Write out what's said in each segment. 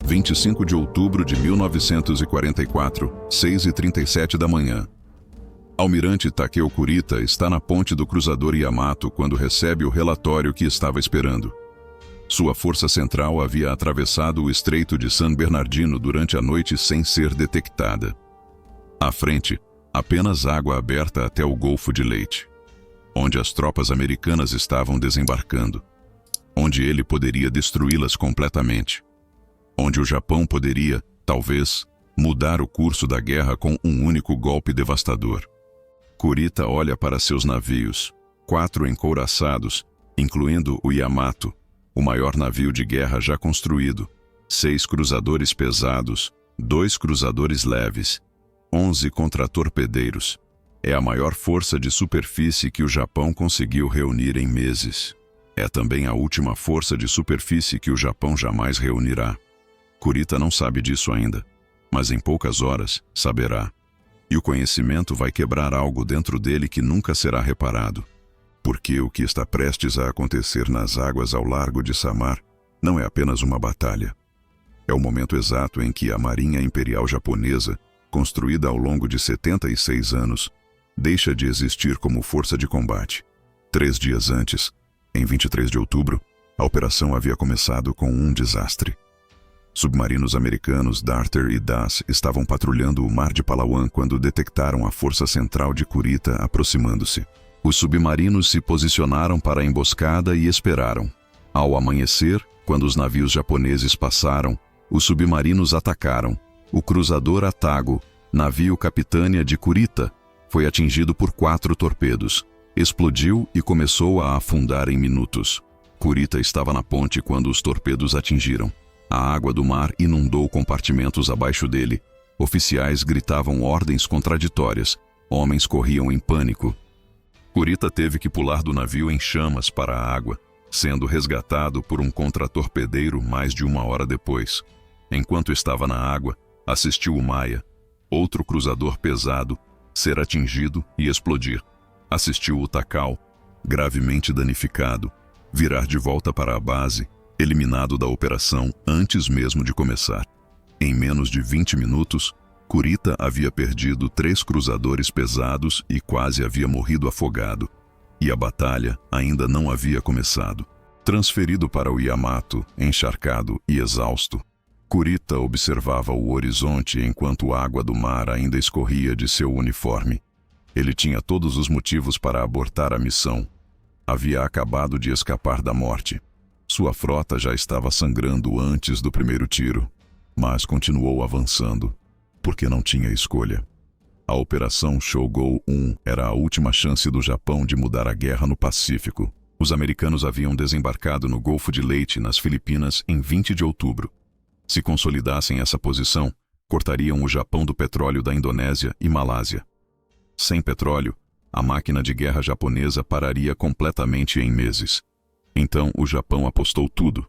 25 de outubro de 1944, 6h37 da manhã. Almirante Takeo Kurita está na ponte do cruzador Yamato quando recebe o relatório que estava esperando. Sua força central havia atravessado o Estreito de San Bernardino durante a noite sem ser detectada. À frente, apenas água aberta até o Golfo de Leyte, onde as tropas americanas estavam desembarcando, onde ele poderia destruí-las completamente, onde o Japão poderia, talvez, mudar o curso da guerra com um único golpe devastador. Kurita olha para seus navios, 4 encouraçados, incluindo o Yamato, o maior navio de guerra já construído, 6 cruzadores pesados, 2 cruzadores leves, 11 contratorpedeiros. É a maior força de superfície que o Japão conseguiu reunir em meses. É também a última força de superfície que o Japão jamais reunirá. Kurita não sabe disso ainda, mas em poucas horas saberá. E o conhecimento vai quebrar algo dentro dele que nunca será reparado. Porque o que está prestes a acontecer nas águas ao largo de Samar não é apenas uma batalha. É o momento exato em que a Marinha Imperial Japonesa, construída ao longo de 76 anos, deixa de existir como força de combate. 3 dias antes, em 23 de outubro, a operação havia começado com um desastre. Submarinos americanos Darter e Das estavam patrulhando o mar de Palawan quando detectaram a força central de Kurita aproximando-se. Os submarinos se posicionaram para a emboscada e esperaram. Ao amanhecer, quando os navios japoneses passaram, os submarinos atacaram. O cruzador Atago, navio capitânia de Kurita, foi atingido por 4 torpedos. Explodiu e começou a afundar em minutos. Kurita estava na ponte quando os torpedos atingiram. A água do mar inundou compartimentos abaixo dele. Oficiais gritavam ordens contraditórias. Homens corriam em pânico. Kurita teve que pular do navio em chamas para a água, sendo resgatado por um contratorpedeiro mais de 1 hora depois. Enquanto estava na água, assistiu o Maia, outro cruzador pesado, ser atingido e explodir. Assistiu o Takao, gravemente danificado, virar de volta para a base, eliminado da operação antes mesmo de começar. Em menos de 20 minutos, Kurita havia perdido 3 cruzadores pesados e quase havia morrido afogado. E a batalha ainda não havia começado. Transferido para o Yamato, encharcado e exausto, Kurita observava o horizonte enquanto a água do mar ainda escorria de seu uniforme. Ele tinha todos os motivos para abortar a missão. Havia acabado de escapar da morte. Sua frota já estava sangrando antes do primeiro tiro, mas continuou avançando, porque não tinha escolha. A Operação Shogo 1 era a última chance do Japão de mudar a guerra no Pacífico. Os americanos haviam desembarcado no Golfo de Leyte, nas Filipinas, em 20 de outubro. Se consolidassem essa posição, cortariam o Japão do petróleo da Indonésia e Malásia. Sem petróleo, a máquina de guerra japonesa pararia completamente em meses. Então o Japão apostou tudo.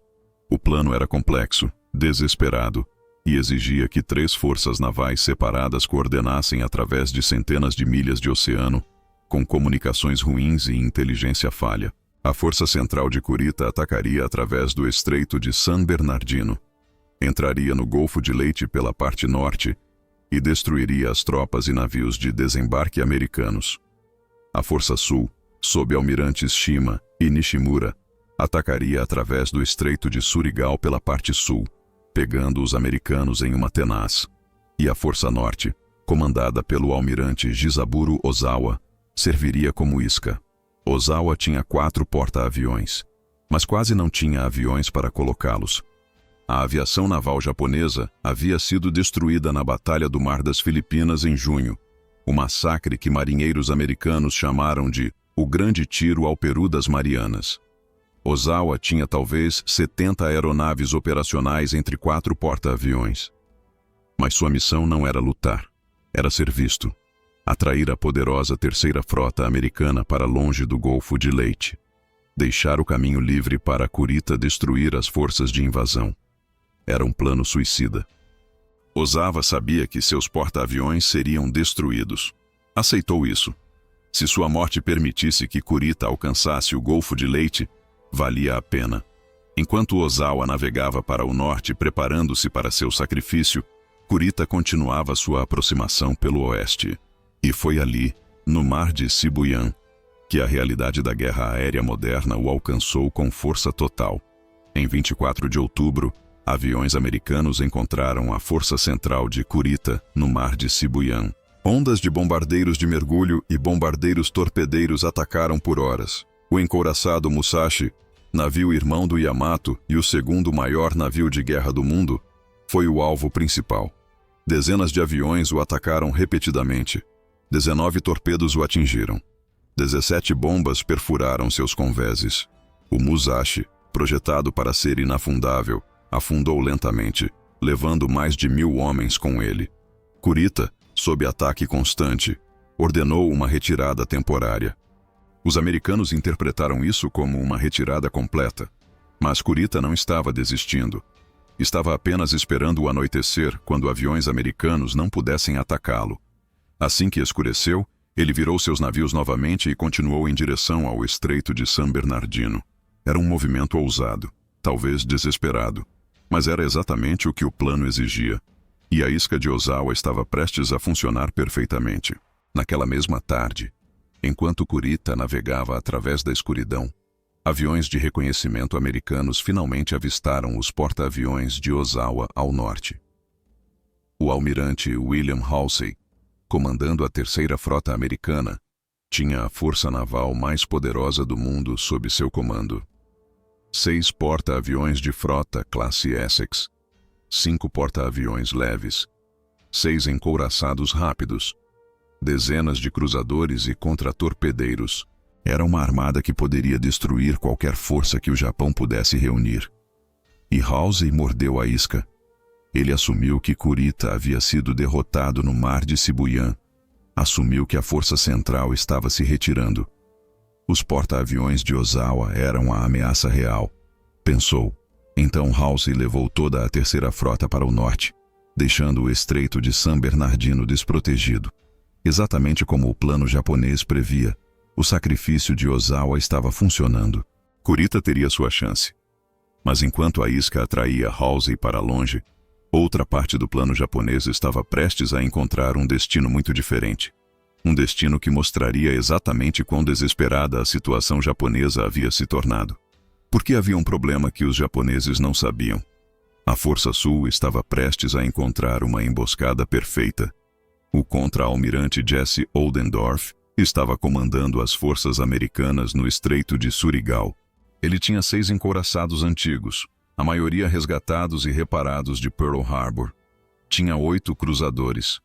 O plano era complexo, desesperado, e exigia que 3 forças navais separadas coordenassem através de centenas de milhas de oceano, com comunicações ruins e inteligência falha. A força central de Kurita atacaria através do Estreito de San Bernardino, entraria no Golfo de Leyte pela parte norte e destruiria as tropas e navios de desembarque americanos. A Força Sul, sob almirantes Shima e Nishimura, atacaria através do Estreito de Surigao pela parte sul, pegando os americanos em uma tenaz. E a Força Norte, comandada pelo almirante Jizaburo Ozawa, serviria como isca. Ozawa tinha 4 porta-aviões, mas quase não tinha aviões para colocá-los. A aviação naval japonesa havia sido destruída na Batalha do Mar das Filipinas em junho, o massacre que marinheiros americanos chamaram de o Grande Tiro ao Peru das Marianas. Ozawa tinha talvez 70 aeronaves operacionais entre 4 porta-aviões. Mas sua missão não era lutar, era ser visto, atrair a poderosa terceira frota americana para longe do Golfo de Leyte, deixar o caminho livre para Kurita destruir as forças de invasão. Era um plano suicida. Ozawa sabia que seus porta-aviões seriam destruídos. Aceitou isso. Se sua morte permitisse que Kurita alcançasse o Golfo de Leyte, valia a pena. Enquanto Ozawa navegava para o norte preparando-se para seu sacrifício, Kurita continuava sua aproximação pelo oeste. E foi ali, no mar de Sibuyan, que a realidade da guerra aérea moderna o alcançou com força total. Em 24 de outubro, aviões americanos encontraram a força central de Kurita no mar de Sibuyan. Ondas de bombardeiros de mergulho e bombardeiros torpedeiros atacaram por horas. O encouraçado Musashi, navio irmão do Yamato e o segundo maior navio de guerra do mundo, foi o alvo principal. Dezenas de aviões o atacaram repetidamente. 19 torpedos o atingiram. 17 bombas perfuraram seus convéses. O Musashi, projetado para ser inafundável, afundou lentamente, levando mais de 1000 homens com ele. Kurita, sob ataque constante, ordenou uma retirada temporária. Os americanos interpretaram isso como uma retirada completa. Mas Kurita não estava desistindo. Estava apenas esperando o anoitecer quando aviões americanos não pudessem atacá-lo. Assim que escureceu, ele virou seus navios novamente e continuou em direção ao Estreito de San Bernardino. Era um movimento ousado, talvez desesperado, mas era exatamente o que o plano exigia. E a isca de Ozawa estava prestes a funcionar perfeitamente. Naquela mesma tarde, enquanto Kurita navegava através da escuridão, aviões de reconhecimento americanos finalmente avistaram os porta-aviões de Ozawa ao norte. O almirante William Halsey, comandando a terceira frota americana, tinha a força naval mais poderosa do mundo sob seu comando. 6 porta-aviões de frota classe Essex, 5 porta-aviões leves, 6 encouraçados rápidos, dezenas de cruzadores e contratorpedeiros. Era uma armada que poderia destruir qualquer força que o Japão pudesse reunir. E Halsey mordeu a isca. Ele assumiu que Kurita havia sido derrotado no mar de Sibuyan. Assumiu que a força central estava se retirando. Os porta-aviões de Ozawa eram a ameaça real, pensou. Então Halsey levou toda a terceira frota para o norte, deixando o Estreito de San Bernardino desprotegido. Exatamente como o plano japonês previa, o sacrifício de Ozawa estava funcionando. Kurita teria sua chance. Mas enquanto a isca atraía Halsey para longe, outra parte do plano japonês estava prestes a encontrar um destino muito diferente. Um destino que mostraria exatamente quão desesperada a situação japonesa havia se tornado. Porque havia um problema que os japoneses não sabiam. A Força Sul estava prestes a encontrar uma emboscada perfeita. O contra-almirante Jesse Oldendorf estava comandando as forças americanas no Estreito de Surigao. Ele tinha 6 encouraçados antigos, a maioria resgatados e reparados de Pearl Harbor. Tinha 8 cruzadores.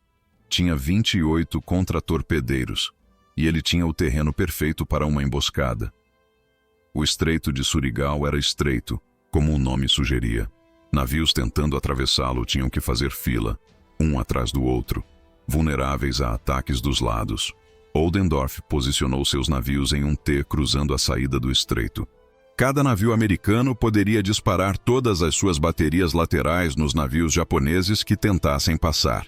Tinha 28 contratorpedeiros. E ele tinha o terreno perfeito para uma emboscada. O Estreito de Surigao era estreito, como o nome sugeria. Navios tentando atravessá-lo tinham que fazer fila, um atrás do outro, vulneráveis a ataques dos lados. Oldendorf posicionou seus navios em um T cruzando a saída do estreito. Cada navio americano poderia disparar todas as suas baterias laterais nos navios japoneses que tentassem passar.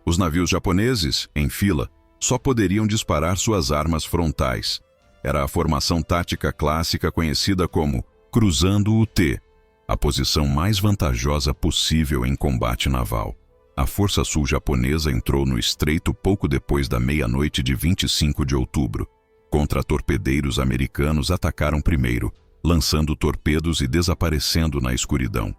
Os navios japoneses, em fila, só poderiam disparar suas armas frontais. Era a formação tática clássica conhecida como cruzando o T, a posição mais vantajosa possível em combate naval. A Força Sul japonesa entrou no estreito pouco depois da meia-noite de 25 de outubro. Contra-torpedeiros americanos atacaram primeiro, lançando torpedos e desaparecendo na escuridão.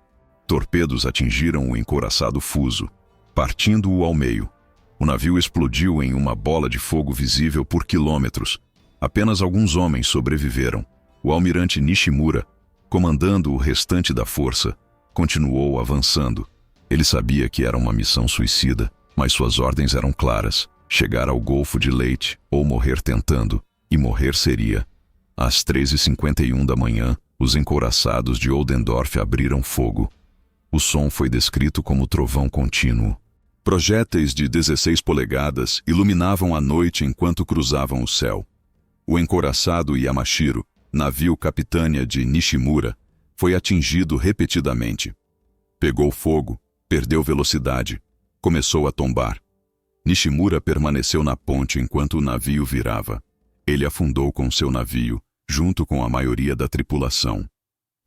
Torpedos atingiram o encouraçado Fuso, partindo-o ao meio. O navio explodiu em uma bola de fogo visível por quilômetros. Apenas alguns homens sobreviveram. O almirante Nishimura, comandando o restante da força, continuou avançando. Ele sabia que era uma missão suicida, mas suas ordens eram claras: chegar ao Golfo de Leyte ou morrer tentando, e morrer seria. Às 3h51 da manhã, os encouraçados de Oldendorf abriram fogo. O som foi descrito como trovão contínuo. Projéteis de 16 polegadas iluminavam a noite enquanto cruzavam o céu. O encouraçado Yamashiro, navio capitânia de Nishimura, foi atingido repetidamente. Pegou fogo, perdeu velocidade, começou a tombar. Nishimura permaneceu na ponte enquanto o navio virava. Ele afundou com seu navio, junto com a maioria da tripulação.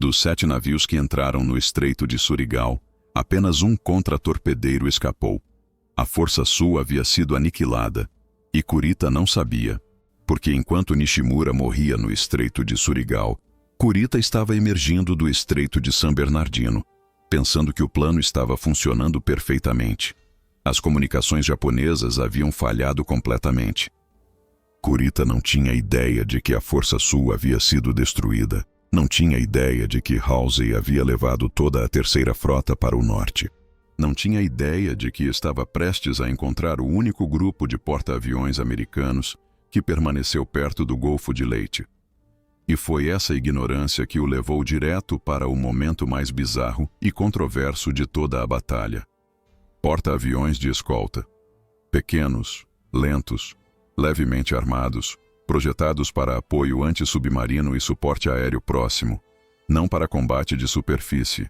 Dos 7 navios que entraram no Estreito de Surigao, apenas um contratorpedeiro escapou. A Força Sul havia sido aniquilada, e Kurita não sabia, porque enquanto Nishimura morria no Estreito de Surigao, Kurita estava emergindo do Estreito de San Bernardino, pensando que o plano estava funcionando perfeitamente. As comunicações japonesas haviam falhado completamente. Kurita não tinha ideia de que a Força Sul havia sido destruída. Não tinha ideia de que Halsey havia levado toda a terceira frota para o norte. Não tinha ideia de que estava prestes a encontrar o único grupo de porta-aviões americanos que permaneceu perto do Golfo de Leyte. E foi essa ignorância que o levou direto para o momento mais bizarro e controverso de toda a batalha. Porta-aviões de escolta. Pequenos, lentos, levemente armados, projetados para apoio antissubmarino e suporte aéreo próximo, não para combate de superfície.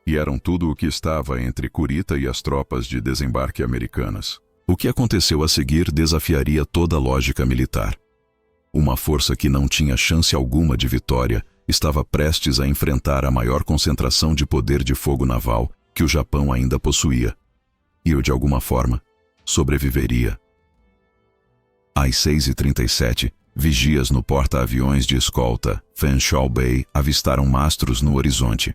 E eram tudo o que estava entre Kurita e as tropas de desembarque americanas. O que aconteceu a seguir desafiaria toda a lógica militar. Uma força que não tinha chance alguma de vitória estava prestes a enfrentar a maior concentração de poder de fogo naval que o Japão ainda possuía. E eu, de alguma forma, sobreviveria. Às 6h37, vigias no porta-aviões de escolta Fanshawe Bay avistaram mastros no horizonte.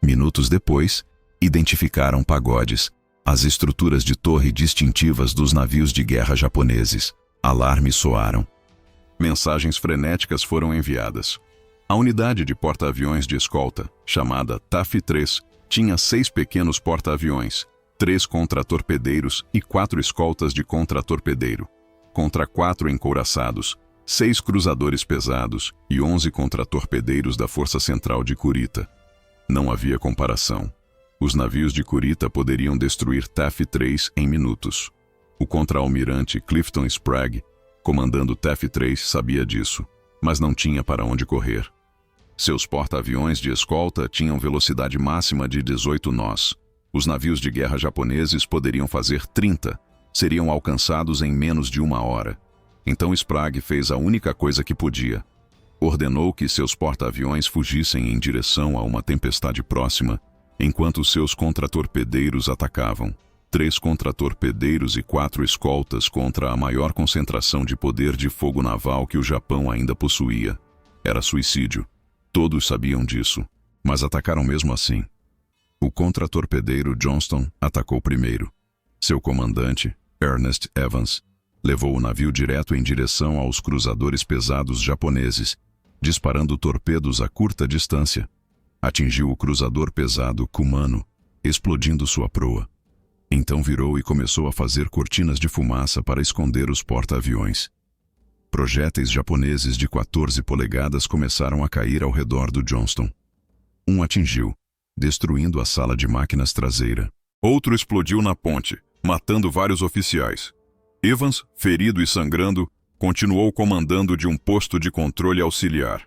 Minutos depois, identificaram pagodes, as estruturas de torre distintivas dos navios de guerra japoneses. Alarmes soaram. Mensagens frenéticas foram enviadas. A unidade de porta-aviões de escolta, chamada TAF-3, tinha 6 pequenos porta-aviões, 3 contratorpedeiros e 4 escoltas de contratorpedeiro, contra 4 encouraçados, 6 cruzadores pesados e 11 contratorpedeiros da Força Central de Kurita. Não havia comparação. Os navios de Kurita poderiam destruir TAF-3 em minutos. O contra-almirante Clifton Sprague, comandando TAF-3, sabia disso, mas não tinha para onde correr. Seus porta-aviões de escolta tinham velocidade máxima de 18 nós. Os navios de guerra japoneses poderiam fazer 30, seriam alcançados em menos de 1 hora. Então Sprague fez a única coisa que podia. Ordenou que seus porta-aviões fugissem em direção a uma tempestade próxima, enquanto seus contratorpedeiros atacavam. 3 contratorpedeiros e 4 escoltas contra a maior concentração de poder de fogo naval que o Japão ainda possuía. Era suicídio. Todos sabiam disso, mas atacaram mesmo assim. O contratorpedeiro Johnston atacou primeiro. Seu comandante, Ernest Evans, levou o navio direto em direção aos cruzadores pesados japoneses, disparando torpedos a curta distância. Atingiu o cruzador pesado Kumano, explodindo sua proa. Então virou e começou a fazer cortinas de fumaça para esconder os porta-aviões. Projéteis japoneses de 14 polegadas começaram a cair ao redor do Johnston. Um atingiu, destruindo a sala de máquinas traseira. Outro explodiu na ponte, matando vários oficiais. Evans, ferido e sangrando, continuou comandando de um posto de controle auxiliar.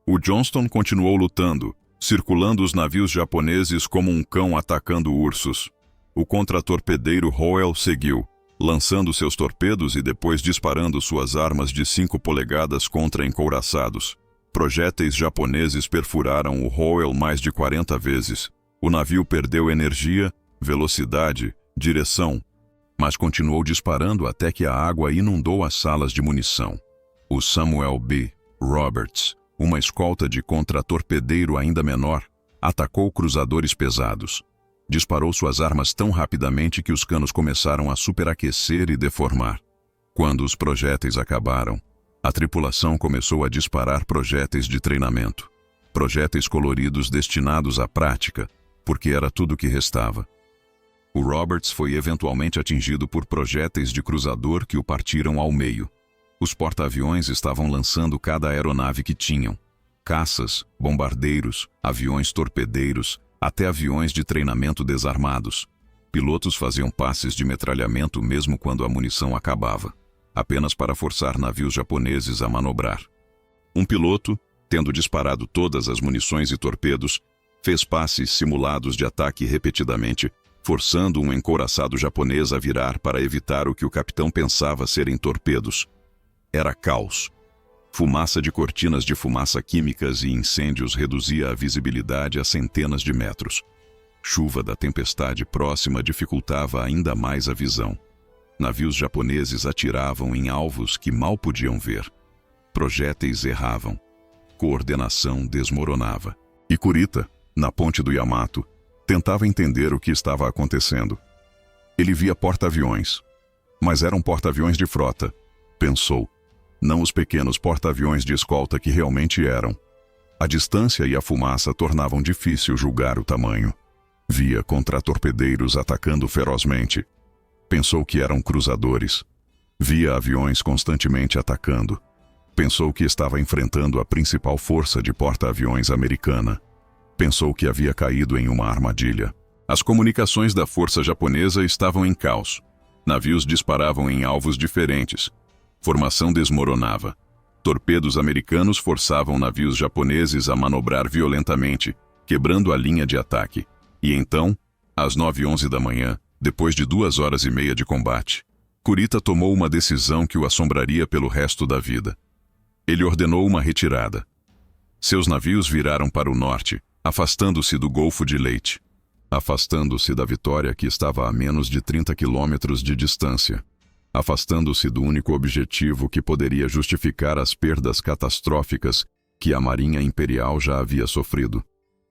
O Johnston continuou lutando, circulando os navios japoneses como um cão atacando ursos. O contratorpedeiro Howell seguiu, lançando seus torpedos e depois disparando suas armas de 5 polegadas contra encouraçados. Projéteis japoneses perfuraram o Howell mais de 40 vezes. O navio perdeu energia, velocidade, direção, mas continuou disparando até que a água inundou as salas de munição. O Samuel B. Roberts, uma escolta de contratorpedeiro ainda menor, atacou cruzadores pesados. Disparou suas armas tão rapidamente que os canos começaram a superaquecer e deformar. Quando os projéteis acabaram, a tripulação começou a disparar projéteis de treinamento. Projéteis coloridos destinados à prática, porque era tudo o que restava. O Roberts foi eventualmente atingido por projéteis de cruzador que o partiram ao meio. Os porta-aviões estavam lançando cada aeronave que tinham. Caças, bombardeiros, aviões torpedeiros, até aviões de treinamento desarmados. Pilotos faziam passes de metralhamento mesmo quando a munição acabava, apenas para forçar navios japoneses a manobrar. Um piloto, tendo disparado todas as munições e torpedos, fez passes simulados de ataque repetidamente, forçando um encouraçado japonês a virar para evitar o que o capitão pensava serem torpedos. Era caos. Fumaça de cortinas de fumaça químicas e incêndios reduzia a visibilidade a centenas de metros. Chuva da tempestade próxima dificultava ainda mais a visão. Navios japoneses atiravam em alvos que mal podiam ver. Projéteis erravam. Coordenação desmoronava. E Kurita, na ponte do Yamato, tentava entender o que estava acontecendo. Ele via porta-aviões. Mas eram porta-aviões de frota, pensou. Não os pequenos porta-aviões de escolta que realmente eram. A distância e a fumaça tornavam difícil julgar o tamanho. Via contratorpedeiros atacando ferozmente. Pensou que eram cruzadores. Via aviões constantemente atacando. Pensou que estava enfrentando a principal força de porta-aviões americana. Pensou que havia caído em uma armadilha. As comunicações da força japonesa estavam em caos. Navios disparavam em alvos diferentes. Formação desmoronava. Torpedos americanos forçavam navios japoneses a manobrar violentamente, quebrando a linha de ataque. E então, às 9h11 da manhã, depois de 2 horas e meia de combate, Kurita tomou uma decisão que o assombraria pelo resto da vida. Ele ordenou uma retirada. Seus navios viraram para o norte, afastando-se do Golfo de Leyte. Afastando-se da Vitória, que estava a menos de 30 quilômetros de distância. Afastando-se do único objetivo que poderia justificar as perdas catastróficas que a Marinha Imperial já havia sofrido.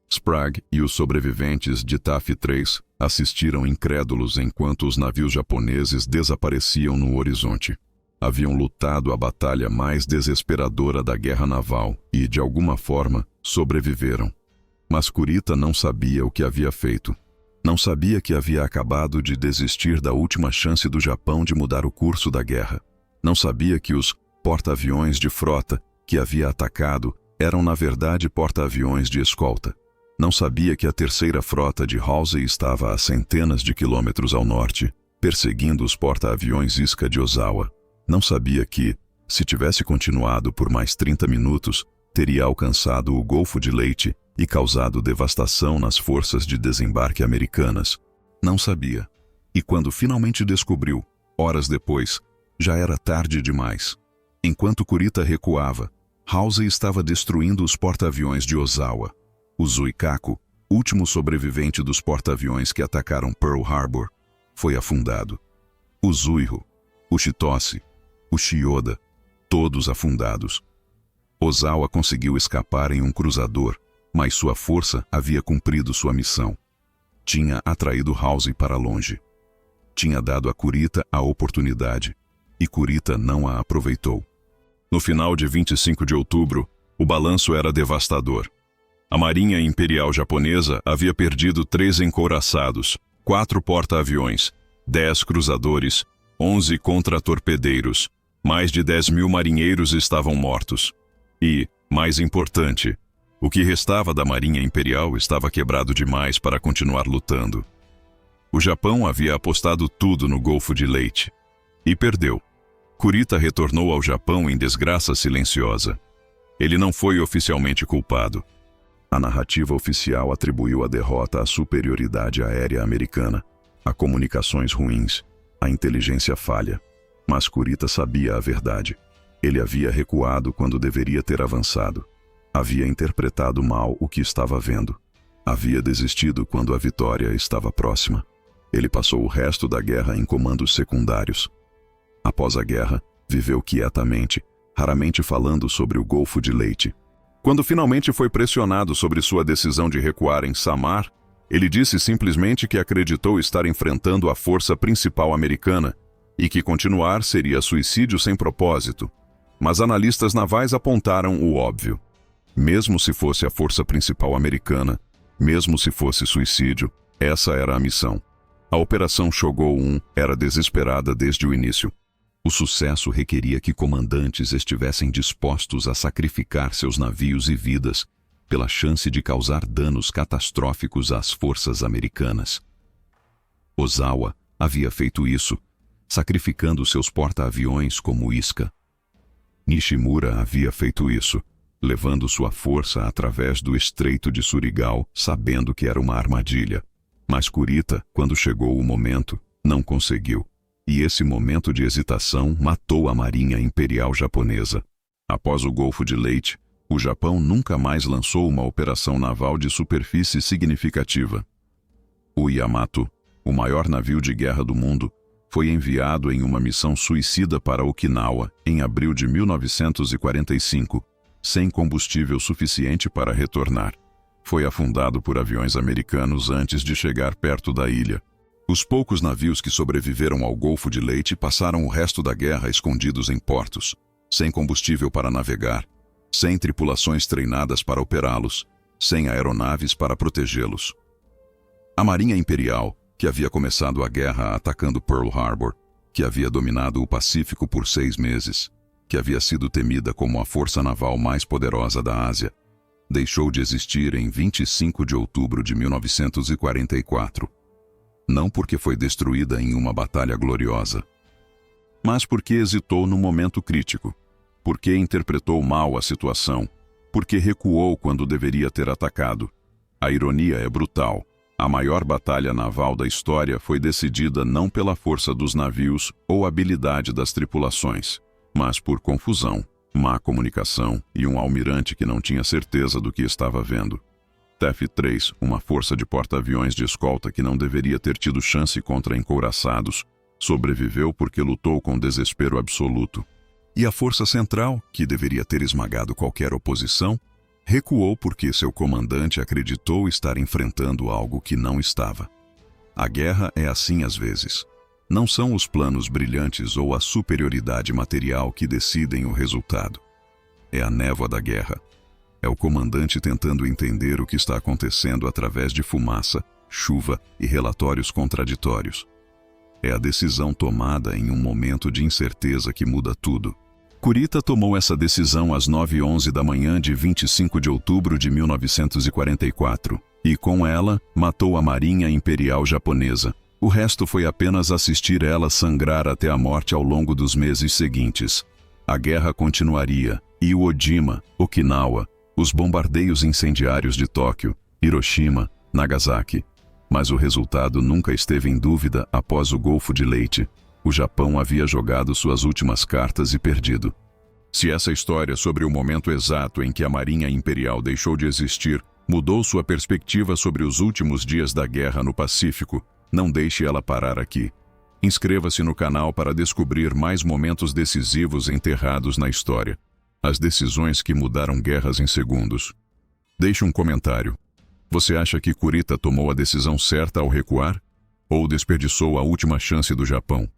Sprague e os sobreviventes de TAF 3 assistiram incrédulos enquanto os navios japoneses desapareciam no horizonte. Haviam lutado a batalha mais desesperadora da guerra naval e, de alguma forma, sobreviveram. Mas Kurita não sabia o que havia feito. Não sabia que havia acabado de desistir da última chance do Japão de mudar o curso da guerra. Não sabia que os porta-aviões de frota que havia atacado eram na verdade porta-aviões de escolta. Não sabia que a terceira frota de Halsey estava a centenas de quilômetros ao norte, perseguindo os porta-aviões Iska de Ozawa. Não sabia que, se tivesse continuado por mais 30 minutos, teria alcançado o Golfo de Leyte e causado devastação nas forças de desembarque americanas. Não sabia. E quando finalmente descobriu, horas depois, já era tarde demais. Enquanto Kurita recuava, Halsey estava destruindo os porta-aviões de Ozawa. O Zuikaku, último sobrevivente dos porta-aviões que atacaram Pearl Harbor, foi afundado. O Zuiho, o Chitose, o Chiyoda, todos afundados. Ozawa conseguiu escapar em um cruzador, mas sua força havia cumprido sua missão. Tinha atraído Halsey para longe. Tinha dado a Kurita a oportunidade, e Kurita não a aproveitou. No final de 25 de outubro, o balanço era devastador. A Marinha Imperial Japonesa havia perdido 3 encouraçados, 4 porta-aviões, 10 cruzadores, 11 contratorpedeiros. Mais de 10.000 marinheiros estavam mortos. E, mais importante, o que restava da Marinha Imperial estava quebrado demais para continuar lutando. O Japão havia apostado tudo no Golfo de Leyte. E perdeu. Kurita retornou ao Japão em desgraça silenciosa. Ele não foi oficialmente culpado. A narrativa oficial atribuiu a derrota à superioridade aérea americana, a comunicações ruins, a inteligência falha. Mas Kurita sabia a verdade. Ele havia recuado quando deveria ter avançado. Havia interpretado mal o que estava vendo. Havia desistido quando a vitória estava próxima. Ele passou o resto da guerra em comandos secundários. Após a guerra, viveu quietamente, raramente falando sobre o Golfo de Leyte. Quando finalmente foi pressionado sobre sua decisão de recuar em Samar, ele disse simplesmente que acreditou estar enfrentando a força principal americana e que continuar seria suicídio sem propósito. Mas analistas navais apontaram o óbvio. Mesmo se fosse a força principal americana, mesmo se fosse suicídio, essa era a missão. A Operação Shogun era desesperada desde o início. O sucesso requeria que comandantes estivessem dispostos a sacrificar seus navios e vidas pela chance de causar danos catastróficos às forças americanas. Ozawa havia feito isso, sacrificando seus porta-aviões como Iska. Nishimura havia feito isso, levando sua força através do Estreito de Surigao, sabendo que era uma armadilha. Mas Kurita, quando chegou o momento, não conseguiu. E esse momento de hesitação matou a Marinha Imperial Japonesa. Após o Golfo de Leyte, o Japão nunca mais lançou uma operação naval de superfície significativa. O Yamato, o maior navio de guerra do mundo, foi enviado em uma missão suicida para Okinawa em abril de 1945, sem combustível suficiente para retornar. Foi afundado por aviões americanos antes de chegar perto da ilha. Os poucos navios que sobreviveram ao Golfo de Leyte passaram o resto da guerra escondidos em portos, sem combustível para navegar, sem tripulações treinadas para operá-los, sem aeronaves para protegê-los. A Marinha Imperial, que havia começado a guerra atacando Pearl Harbor, que havia dominado o Pacífico por 6 meses, que havia sido temida como a força naval mais poderosa da Ásia, deixou de existir em 25 de outubro de 1944. Não porque foi destruída em uma batalha gloriosa, mas porque hesitou no momento crítico, porque interpretou mal a situação, porque recuou quando deveria ter atacado. A ironia é brutal. A maior batalha naval da história foi decidida não pela força dos navios ou habilidade das tripulações, mas por confusão, má comunicação e um almirante que não tinha certeza do que estava vendo. TF-3, uma força de porta-aviões de escolta que não deveria ter tido chance contra encouraçados, sobreviveu porque lutou com desespero absoluto. E a força central, que deveria ter esmagado qualquer oposição, recuou porque seu comandante acreditou estar enfrentando algo que não estava. A guerra é assim às vezes. Não são os planos brilhantes ou a superioridade material que decidem o resultado. É a névoa da guerra. É o comandante tentando entender o que está acontecendo através de fumaça, chuva e relatórios contraditórios. É a decisão tomada em um momento de incerteza que muda tudo. Kurita tomou essa decisão às 9h11 da manhã de 25 de outubro de 1944, e com ela, matou a Marinha Imperial Japonesa. O resto foi apenas assistir ela sangrar até a morte ao longo dos meses seguintes. A guerra continuaria, Iwo Jima, Okinawa, os bombardeios incendiários de Tóquio, Hiroshima, Nagasaki. Mas o resultado nunca esteve em dúvida após o Golfo de Leyte. O Japão havia jogado suas últimas cartas e perdido. Se essa história sobre o momento exato em que a Marinha Imperial deixou de existir mudou sua perspectiva sobre os últimos dias da guerra no Pacífico, não deixe ela parar aqui. Inscreva-se no canal para descobrir mais momentos decisivos enterrados na história. As decisões que mudaram guerras em segundos. Deixe um comentário. Você acha que Kurita tomou a decisão certa ao recuar? Ou desperdiçou a última chance do Japão?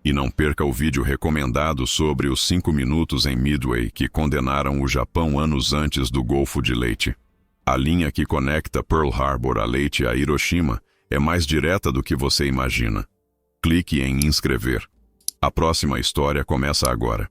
E não perca o vídeo recomendado sobre os 5 minutos em Midway que condenaram o Japão anos antes do Golfo de Leyte. A linha que conecta Pearl Harbor a Leyte a Hiroshima é mais direta do que você imagina. Clique em inscrever. A próxima história começa agora.